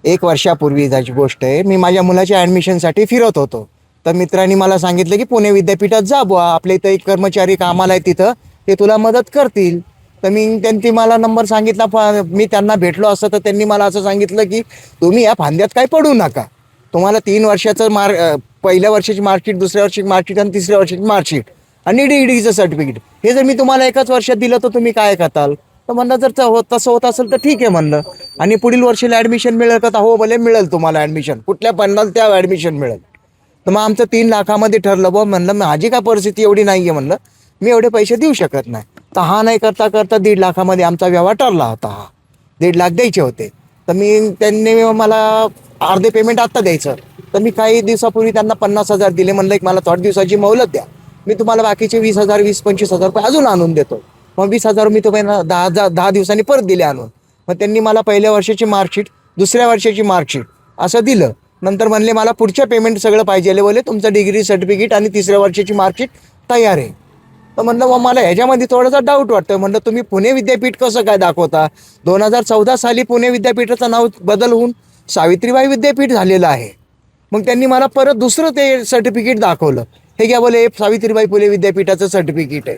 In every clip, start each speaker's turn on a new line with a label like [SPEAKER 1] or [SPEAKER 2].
[SPEAKER 1] 1 वर्षापूर्वीची गोष्ट आहे. मी माझ्या मुलाच्या ॲडमिशनसाठी फिरत होतो. तर मित्रांनी मला सांगितलं की पुणे विद्यापीठात जा बुवा, आपल्या इथं एक कर्मचारी कामाला आहे तिथं, ते तुला मदत करतील. तर त्यांनी मला नंबर सांगितला. मी त्यांना भेटलो असतं तर त्यांनी मला असं सांगितलं की तुम्ही या फांद्यात काही पडू नका. तुम्हाला 3 वर्षाचं पहिल्या वर्षाची मार्कशीट, दुसऱ्या वर्षाची मार्कशीट आणि तिसऱ्या वर्षाची मार्कशीट आणि डी.ईडीचं सर्टिफिकेट हे जर मी तुम्हाला एकाच वर्षात दिलं तर तुम्ही काय करताल? तर म्हणलं जर तसं होत असेल तर ठीक आहे म्हणलं. आणि पुढील वर्षीला ॲडमिशन मिळेल का? तर हो भले मिळेल तुम्हाला ॲडमिशन, कुठल्या पन्नास त्या ॲडमिशन मिळेल. तर मग आमचं 3 लाखामध्ये ठरलं बुवा. म्हणलं माझी का परिस्थिती एवढी नाही आहे म्हणलं, मी एवढे पैसे देऊ शकत नाही. तर हा नाही करता करता 1.5 लाखामध्ये आमचा व्यवहार ठरला होता. 1.5 लाख द्यायचे होते. तर त्यांनी मला अर्धे पेमेंट आत्ता द्यायचं. तर मी काही दिवसापूर्वी त्यांना 50,000 दिले. म्हणलं एक मला थोड्या दिवसाची मोहलत द्या, मी तुम्हाला बाकीचे 20,000 20-25,000 रुपये अजून आणून देतो. मग 20,000 मी तुम्हाला 10 दिवसांनी परत दिले आणून. मग त्यांनी मला पहिल्या वर्षाची मार्कशीट, दुसऱ्या वर्षाची मार्कशीट असं दिलं. नंतर म्हणले मला पुढच्या पेमेंट सगळं पाहिजे बोले, तुमचं डिग्री सर्टिफिकेट आणि तिसऱ्या वर्षाची मार्कशीट तयार आहे. तर म्हणलं मग मला ह्याच्यामध्ये थोडासा डाऊट वाटतं. म्हणलं तुम्ही पुणे विद्यापीठ कसं काय दाखवता? 2014 साली पुणे विद्यापीठाचं नाव बदल होऊन सावित्रीबाई विद्यापीठ झालेलं आहे. मग त्यांनी मला परत दुसरं ते सर्टिफिकेट दाखवलं. हे घ्या बोले, हे सावित्रीबाई फुले विद्यापीठाचं सर्टिफिकेट आहे.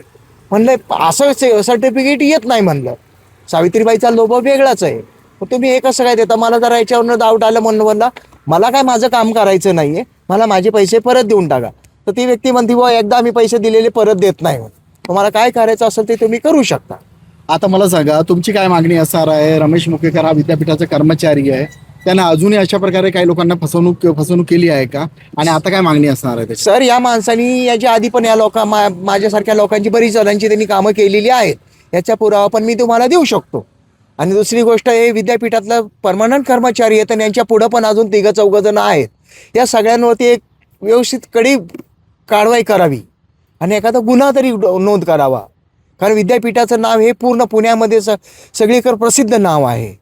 [SPEAKER 1] म्हणलं असं सर्टिफिकेट येत नाही म्हणलं, सावित्रीबाईचा लोगो वेगळाच आहे. मग तुम्ही हे कसं काय देता? मला जरा याच्यावरनं डाऊट आलं. म्हणलं मला काय माझं काम करायचं नाही आहे, मला माझे पैसे परत देऊन टाका. तर ती व्यक्ती म्हणते बुवा एकदा आम्ही पैसे दिलेले परत देत नाही. तुम्हाला काय करायचं असेल ते तुम्ही करू शकता.
[SPEAKER 2] आता मला सांगा, तुमची काय मागणी असणार आहे? रमेश मुकेकर हा विद्यापीठाचा कर्मचारी आहे, त्यानं अजूनही अशा प्रकारे काही लोकांना फसवणूक केली आहे का? आणि आता काय मागणी असणार आहे त्याची?
[SPEAKER 1] सर, या माणसांनी याच्या आधी पण या माझ्यासारख्या लोकांची बरीच जणांची त्यांनी कामं केलेली आहेत. याचा पुरावा पण मी तुम्हाला देऊ शकतो. आणि दुसरी गोष्ट, हे विद्यापीठातलं परमनंट कर्मचारी आहेत आणि यांच्या पुढं पण अजून 3-4 जण आहेत. या सगळ्यांवरती एक व्यवस्थित कडी कारवाई करावी आणि एखादा गुन्हा तरी नोंद करावा. कारण विद्यापीठाचं नाव हे पूर्ण पुण्यामध्ये सगळीकडे प्रसिद्ध नाव आहे.